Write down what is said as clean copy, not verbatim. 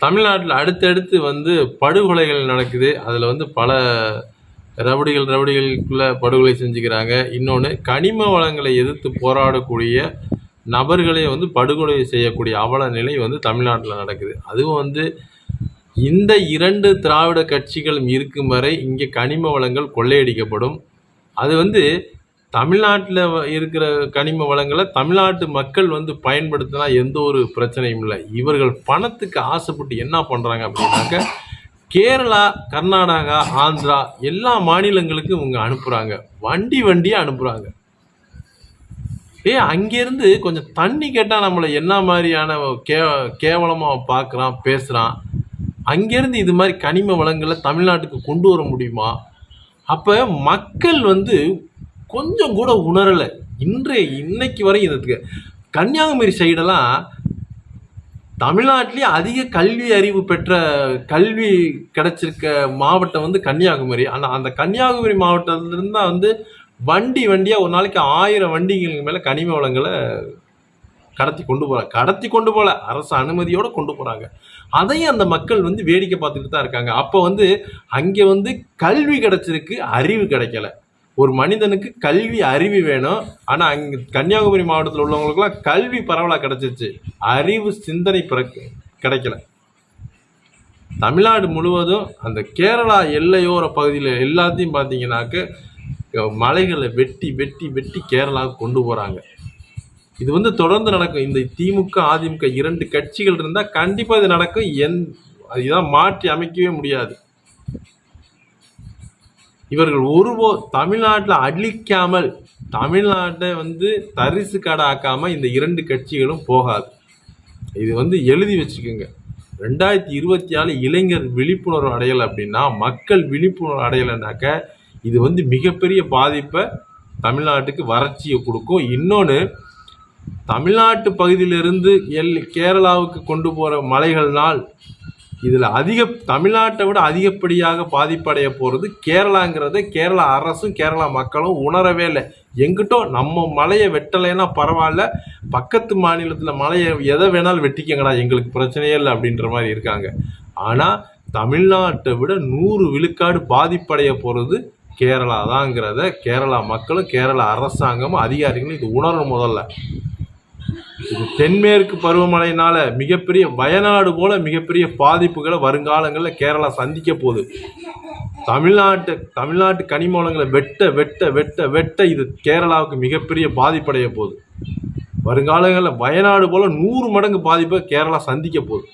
தமிழ்நாட்டில் அடுத்தடுத்து படுகொலைகள் நடக்குது. அதில் பல ரவுடிகளுக்குள்ள படுகொலை செஞ்சுக்கிறாங்க. இன்னொன்று, கனிம வளங்களை எதிர்த்து போராடக்கூடிய நபர்களே படுகொலை செய்யக்கூடிய அவல நிலை தமிழ்நாட்டில் நடக்குது. அதுவும் இந்த 2 திராவிட கட்சிகளும் இருக்கும் வரை இங்கே கனிம வளங்கள் கொள்ளையடிக்கப்படும். அது தமிழ்நாட்டில் இருக்கிற கனிம வளங்களை தமிழ்நாட்டு மக்கள் பயன்படுத்தினா எந்த ஒரு பிரச்சனையும் இல்லை. இவர்கள் பணத்துக்கு ஆசைப்பட்டு என்ன பண்ணுறாங்க அப்படின்னாக்க, கேரளா, கர்நாடகா, ஆந்திரா எல்லா மாநிலங்களுக்கும் இவங்க அனுப்புகிறாங்க. வண்டியாக அனுப்புகிறாங்க. அங்கேருந்து கொஞ்சம் தண்ணி கேட்டால் நம்மளை என்ன மாதிரியான கேவலமாக பார்க்குறான், பேசுகிறான். அங்கேருந்து இது மாதிரி கனிம வளங்களை தமிழ்நாட்டுக்கு கொண்டு வர முடியுமா? அப்போ மக்கள் கொஞ்சம் கூட உணரலை. இன்னைக்கு வரை இதுக்கு கன்னியாகுமரி சைடெல்லாம் தமிழ்நாட்டிலே அதிக கல்வி அறிவு பெற்ற கல்வி கிடைச்சிருக்க மாவட்டம் கன்னியாகுமரி. ஆனால் அந்த கன்னியாகுமரி மாவட்டத்திலிருந்து தான் வண்டியாக ஒரு நாளைக்கு 1000 வண்டிகளுக்கு மேலே கனிம வளங்களை கடத்தி கொண்டு போகல, அரசு அனுமதியோடு கொண்டு போகிறாங்க. அதையும் அந்த மக்கள் வேடிக்கை பார்த்துட்டு தான் இருக்காங்க. அப்போ அங்கே கல்வி கிடைச்சிருக்கு, அறிவு கிடைக்கல. ஒரு மனிதனுக்கு கல்வி அறிவு வேணும். ஆனால் அங்கே கன்னியாகுமரி மாவட்டத்தில் உள்ளவங்களுக்குலாம் கல்வி பரவலாக கிடைச்சிருச்சு, அறிவு சிந்தனை கிடைக்கல. தமிழ்நாடு முழுவதும் அந்த கேரளா எல்லையோர பகுதியில் எல்லாத்தையும் பார்த்தீங்கன்னாக்க மலைகளை வெட்டி வெட்டி வெட்டி கேரளாவுக்கு கொண்டு போகிறாங்க. இது தொடர்ந்து நடக்கும். இந்த திமுக, அதிமுக 2 கட்சிகள் இருந்தால் கண்டிப்பாக இது நடக்கும். இதுதான் மாற்றி அமைக்கவே முடியாது. இவர்கள் தமிழ்நாட்டில் அழிக்காமல், தமிழ்நாட்டை தரிசு காடை ஆக்காமல் இந்த 2 கட்சிகளும் போகாது. இது எழுதி வச்சுக்கோங்க. 2024 இளைஞர் விழிப்புணர்வு அடையலை அப்படின்னா, மக்கள் விழிப்புணர்வு அடையலைனாக்க இது மிகப்பெரிய பாதிப்பை தமிழ்நாட்டுக்கு வறட்சியை கொடுக்கும். இன்னொன்று, தமிழ்நாட்டு பகுதியிலிருந்து கேரளாவுக்கு கொண்டு போகிற மலைகள்னால் இதில் தமிழ்நாட்டை விட அதிகப்படியாக பாதிப்படைய போகிறது கேரளாங்கிறத கேரளா அரசும் கேரளா மக்களும் உணரவே இல்லை. எங்கிட்டோ நம்ம மலையை வெட்டலைன்னா பரவாயில்ல, பக்கத்து மாநிலத்தில் மலையை எதை வேணாலும் வெட்டிக்கங்கடா, எங்களுக்கு பிரச்சனையே இல்லை அப்படின்ற மாதிரி இருக்காங்க. ஆனால் தமிழ்நாட்டை விட 100 விழுக்காடு பாதிப்படைய போகிறது கேரளா தாங்கிறத கேரளா மக்களும் கேரளா அரசாங்கமும் அதிகாரிகளும் இது உணரணும். முதல்ல இது தென்மேற்கு பருவமழையினால மிகப்பெரிய வயநாடு போல மிகப்பெரிய பாதிப்புகளை வருங்காலங்களில் கேரளா சந்திக்க போகுது. தமிழ்நாட்டு கனிம வளங்களை வெட்ட வெட்ட வெட்ட வெட்ட இது கேரளாவுக்கு மிகப்பெரிய பாதிப்படைய போகுது. வருங்காலங்களில் வயநாடு போல 100 மடங்கு பாதிப்பை கேரளா சந்திக்க போகுது.